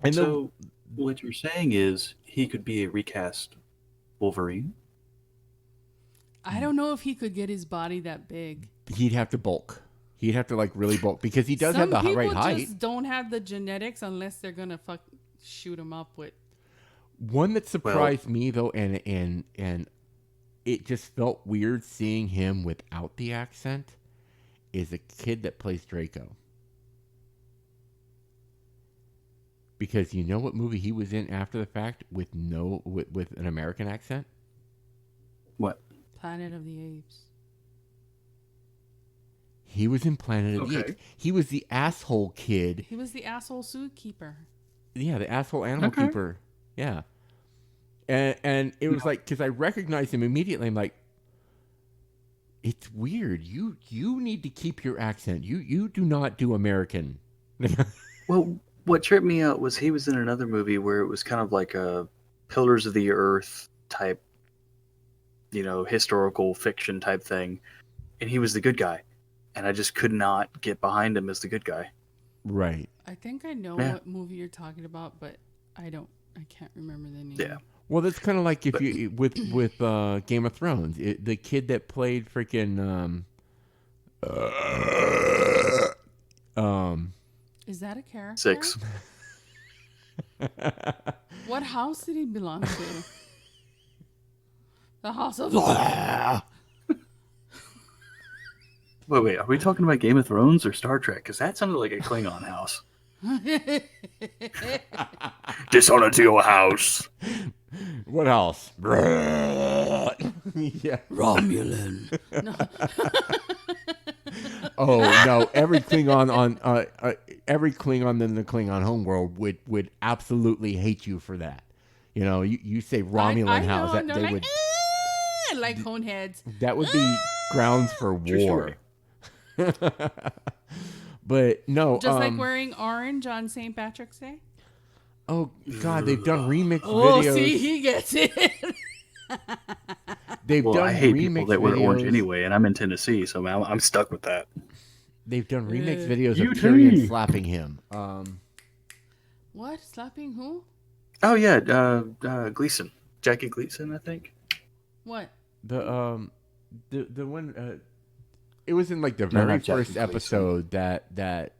And So what you're saying is he could be a recast Wolverine? I don't know if he could get his body that big. he'd have to bulk. He'd have to like really bulk because he does have the right height. Some people just don't have the genetics unless they're gonna shoot him up with. One that surprised me though, and it just felt weird seeing him without the accent, is a kid that plays Draco. Because you know what movie he was in after the fact with an American accent? What? Planet of the Apes. He was in Planet of the Apes. He was the asshole kid. He was the asshole zookeeper. Yeah, the asshole animal keeper. Yeah. And it was like, because I recognized him immediately. I'm like, it's weird. You need to keep your accent. You do not do American. Well, what tripped me out was he was in another movie where it was kind of like a Pillars of the Earth type, historical fiction type thing. And he was the good guy. And I just could not get behind him as the good guy. Right. I think I know what movie you're talking about, but I can't remember the name. Yeah. Well, that's kind of like if you with Game of Thrones, the kid that played freaking Is that a character? 6. What house did he belong to? The House of. Wait, are we talking about Game of Thrones or Star Trek? Because that sounded like a Klingon house. Dishonor to your house. What else? Yeah. Romulan. No. Oh no! Every Klingon in the Klingon homeworld would absolutely hate you for that. You say Romulan I house, know, that they're they like, would. like coneheads. That would be grounds for war. But no, Just like wearing orange on St. Patrick's Day. Oh God, they've done remix Oh, videos. see, he gets it. They've done I hate remix people that wear orange videos. anyway, and I'm in Tennessee, so I'm stuck with that. They've done remix videos of UT. Tyrion slapping him. What? Slapping who? Oh yeah, Gleason, Jackie Gleason, I think. What? The one. It was in like the No, very not Jackie first episode that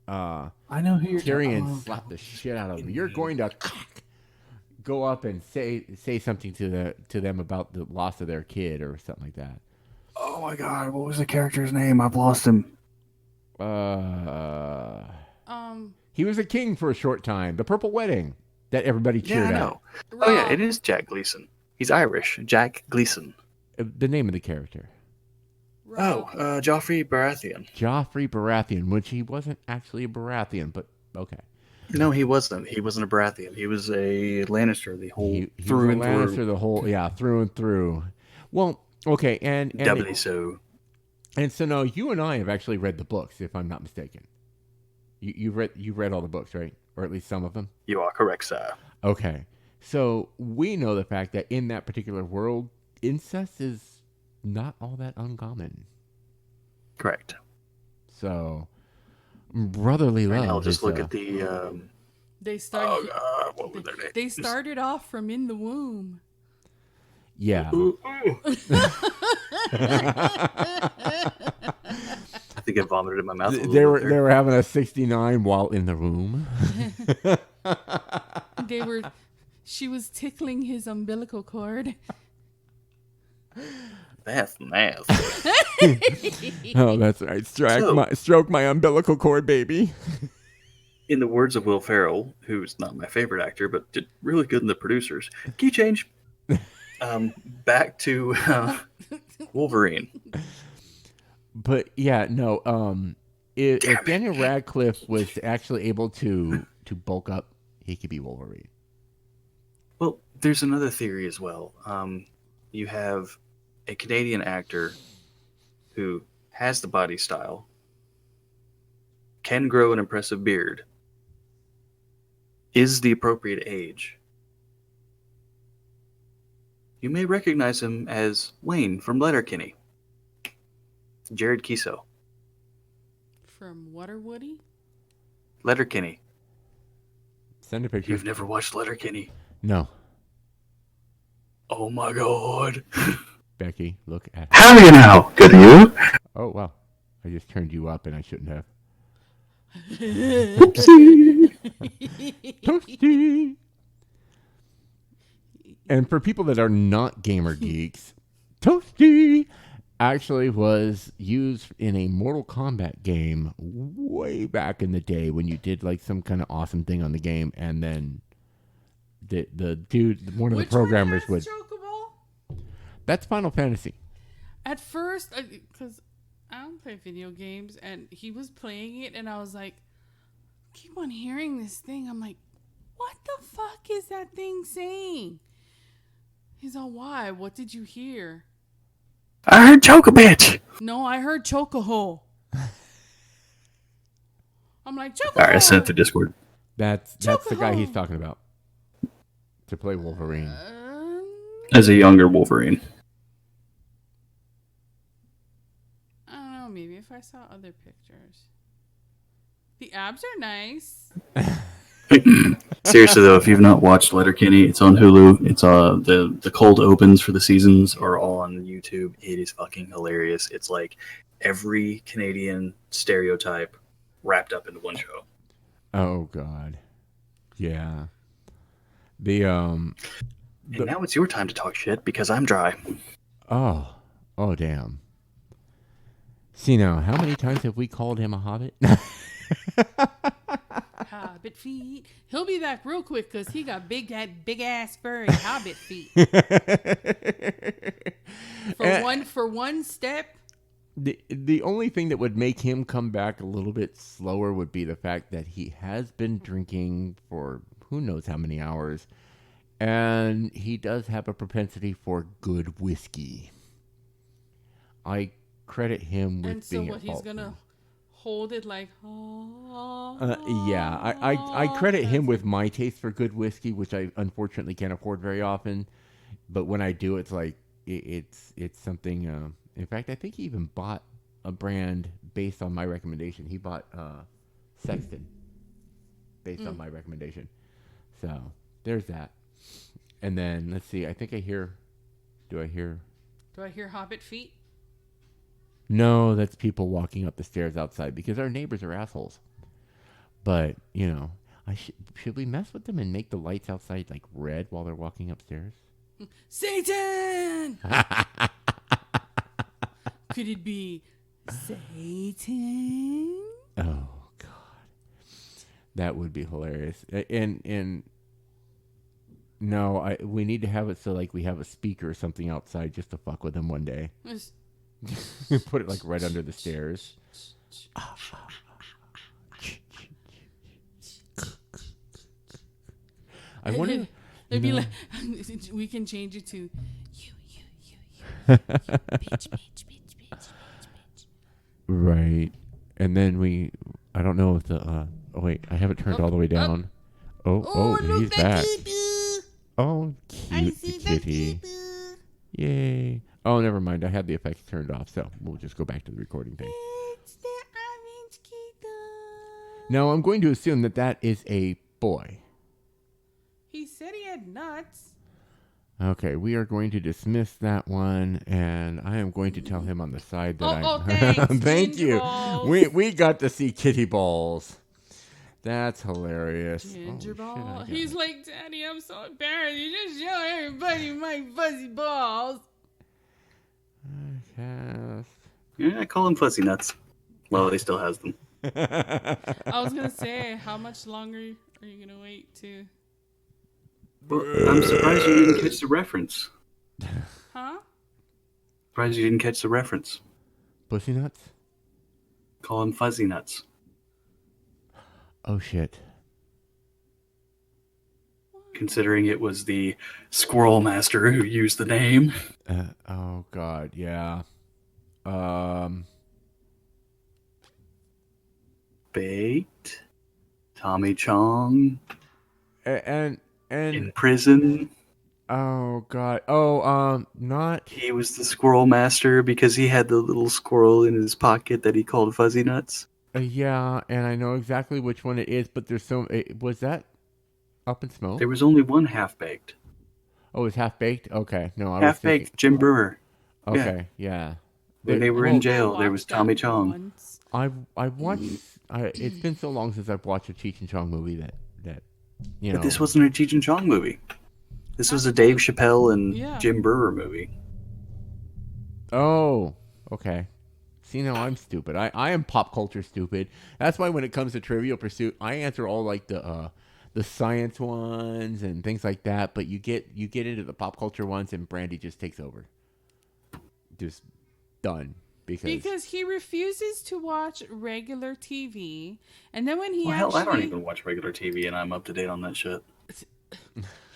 I know who you're Tyrion slapped the shit out of him. You're going to go up and say something to them about the loss of their kid or something like that. Oh my God, what was the character's name? I've lost him. He was a king for a short time. The Purple Wedding that everybody cheered I at. know. Oh yeah, it is Jack Gleason. He's Irish. Jack Gleason. The name of the character. Oh, Joffrey Baratheon. Joffrey Baratheon, which he wasn't actually a Baratheon, but okay. No, he wasn't. He wasn't a Baratheon. He was a Lannister. The whole He through was a and Lannister through. the whole, yeah, through and through. Well, okay, Doubly so. and so now you and I have actually read the books, if I'm not mistaken. You've read all the books, right? Or at least some of them? You are correct, sir. Okay. So we know the fact that in that particular world, incest is not all that uncommon. Correct. So brotherly Right now, love just is look at the. They started. What was their name? They started off from in the womb. yeah. I think I vomited in my mouth. They were having a 69 while in the room. She was tickling his umbilical cord. That's nasty. Oh, that's right. Stroke my umbilical cord, baby. In the words of Will Ferrell, who's not my favorite actor, but did really good in The Producers, key change. Back to Wolverine. But yeah, no. If Daniel Radcliffe was actually able to bulk up, he could be Wolverine. Well, there's another theory as well. You have a Canadian actor who has the body style, can grow an impressive beard, is the appropriate age. You may recognize him as Wayne from Letterkenny. Jared Kiso. From Waterwoody? Letterkenny. Send a picture. You've never watched Letterkenny? No. Oh my god. Becky, look at. How are you now? Good to you? Oh, wow. I just turned you up and I shouldn't have. Oopsie. Toasty. And for people that are not gamer geeks, Toasty actually was used in a Mortal Kombat game way back in the day when you did like some kind of awesome thing on the game, and then the dude, one of the programmers would. Chocobo? That's Final Fantasy. At first, because I don't play video games, and he was playing it, and I was like, keep on hearing this thing. I'm like, what the fuck is that thing saying? He's all, why? What did you hear? I heard choke a bitch. No, I heard chocohole. I'm like, chocohole. All right, I sent it to Discord. That's the guy he's talking about to play Wolverine. As a younger Wolverine. I don't know, maybe if I saw other pictures. The abs are nice. Seriously though, if you've not watched Letterkenny, it's on Hulu. It's the cold opens for the seasons are all on YouTube. It is fucking hilarious. It's like every Canadian stereotype wrapped up into one show. Oh God, yeah. And now it's your time to talk shit because I'm dry. Oh damn. See now, how many times have we called him a hobbit? Hobbit feet. He'll be back real quick because he got big ass furry hobbit feet. For one step. The only thing that would make him come back a little bit slower would be the fact that he has been drinking for who knows how many hours, and he does have a propensity for good whiskey. I credit him with and so being what he's gonna hold it like yeah, I credit him with my taste for good whiskey, which I unfortunately can't afford very often, but when I do, it's like it's something. In fact, I think he even bought a brand based on my recommendation. He bought Sexton based on my recommendation. So there's that. And then let's see. I think I hear. Do I hear hobbit feet? No, that's people walking up the stairs outside because our neighbors are assholes. But, you know, should we mess with them and make the lights outside like red while they're walking upstairs? Satan! Could it be Satan? Oh God, that would be hilarious. And no, we need to have it so like we have a speaker or something outside just to fuck with them one day. Put it like right under the stairs. I wonder. It'd be like we can change it to you, bitch. Right. And then I don't know if the, oh wait, I have it turned all the way down. Oh, he's back. Oh, cute kitty. Yay. Oh, never mind. I had the effects turned off, so we'll just go back to the recording thing. It's the orange kitten. Now, I'm going to assume that is a boy. He said he had nuts. Okay, we are going to dismiss that one, and I am going to tell him on the side that thanks. Thank you. Balls. We got to see kitty balls. That's hilarious. Ginger ball. He's like, Daddy, I'm so embarrassed. You just show everybody my fuzzy balls. Cast. Yeah, I call him fuzzy nuts. Well, he still has them. I was gonna say, how much longer are you gonna wait to? Well, I'm surprised you didn't catch the reference. Huh? Surprised you didn't catch the reference. Pussy nuts? Call him fuzzy nuts. Oh shit. Considering it was the squirrel master who used the name. Oh god, yeah. Baked. Tommy Chong. And In prison. oh god. Not. He was the squirrel master because he had the little squirrel in his pocket that he called Fuzzy Nuts. Yeah, and I know exactly which one it is, but there's was that Up in Smoke? There was only one half-baked. Oh, it was Half Baked? Okay. No, I was Half-baked, thinking. Jim Brewer. Okay, yeah. When they were in jail, there was Tommy Chong. I watched. It's been so long since I've watched a Cheech and Chong movie that you know. But this wasn't a Cheech and Chong movie. This was a Dave Chappelle and Jim Brewer movie. Oh, okay. See, now I'm stupid. I am pop culture stupid. That's why when it comes to Trivial Pursuit, I answer all like the science ones and things like that. But you get into the pop culture ones, and Brandy just takes over. Just done because he refuses to watch regular TV, and then when he I don't even watch regular TV, and I'm up to date on that shit.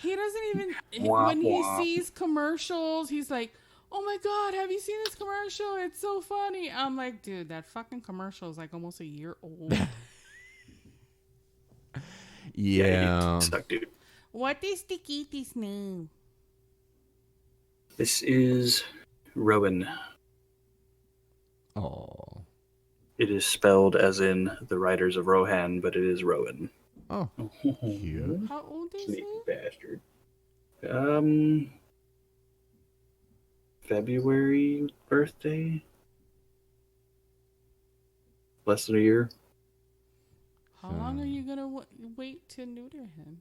He doesn't even when he sees commercials, he's like, oh my god, have you seen this commercial? It's so funny. I'm like, dude, that fucking commercial is like almost a year old. Yeah. Suck, dude. What is the kitty's name? This is Rowan. Oh. It is spelled as in the writers of Rohan, but it is Rowan. Oh. Cute. How old is Sneaky he? bastard. February birthday. Less than a year. How long are you gonna wait to neuter him?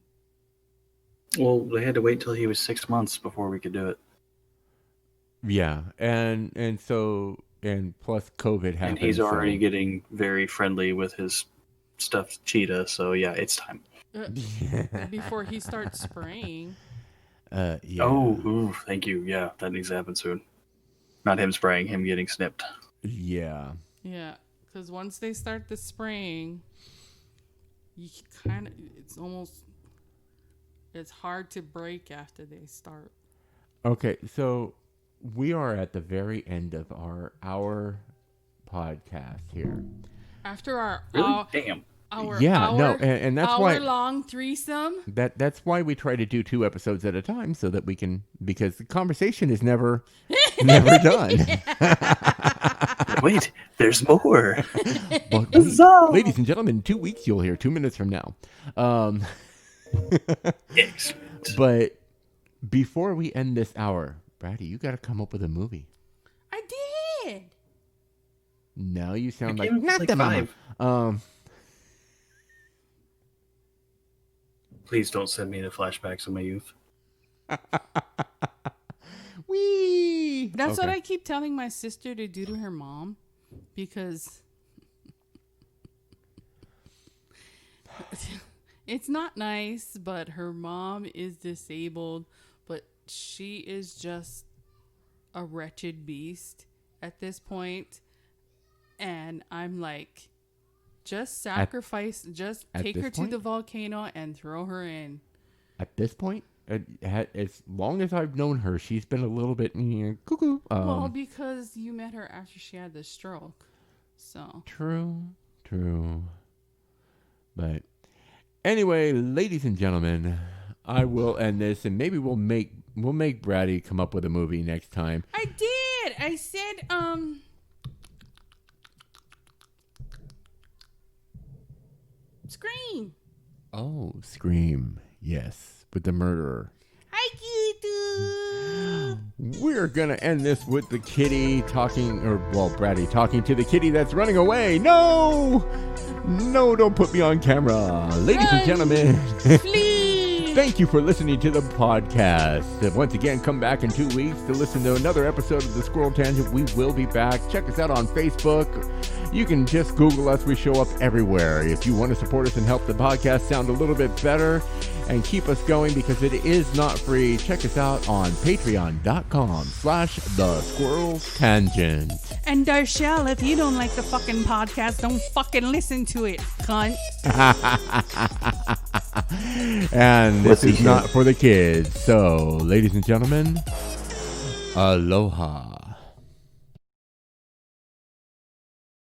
Well, they had to wait till he was 6 months before we could do it. Yeah, and plus COVID happened. And he's already getting very friendly with his stuffed cheetah, so yeah, it's time. Before he starts spraying. Yeah. Oh, ooh, thank you. Yeah, that needs to happen soon. Not him spraying, him getting snipped. Yeah. Yeah, because once they start the spraying, you it's hard to break after they start. Okay, so we are at the very end of our hour podcast here. After our Really? Damn. And that's why hour-long threesome. That's why we try to do 2 episodes at a time so that we can, because the conversation is never done. Wait, there's more. But ladies and gentlemen, in 2 weeks you'll hear 2 minutes from now. Excellent. But before we end this hour, Brady, you got to come up with a movie. I did. Now you sound like not the mama. Please don't send me the flashbacks of my youth. Wee. That's what I keep telling my sister to do to her mom, because it's not nice, but her mom is disabled, but she is just a wretched beast at this point. And I'm like, just sacrifice, take her to the volcano and throw her in. At this point, as long as I've known her, she's been a little bit cuckoo. Well, because you met her after she had the stroke. So True. But anyway, ladies and gentlemen, I will end this, and maybe we'll make Braddy come up with a movie next time. I did. I said Scream. Oh, Scream. Yes, with the murderer. Hi, YouTube. We're going to end this with the kitty Braddy talking to the kitty that's running away. No, don't put me on camera. Ladies and gentlemen, Please. thank you for listening to the podcast. And once again, come back in 2 weeks to listen to another episode of The Squirrel Tangent. We will be back. Check us out on Facebook. You can just Google us. We show up everywhere. If you want to support us and help the podcast sound a little bit better and keep us going, because it is not free, check us out on patreon.com/The Squirrel Tangent. And Darshell, if you don't like the fucking podcast, don't fucking listen to it, cunt. And this is not for the kids. So, ladies and gentlemen, aloha.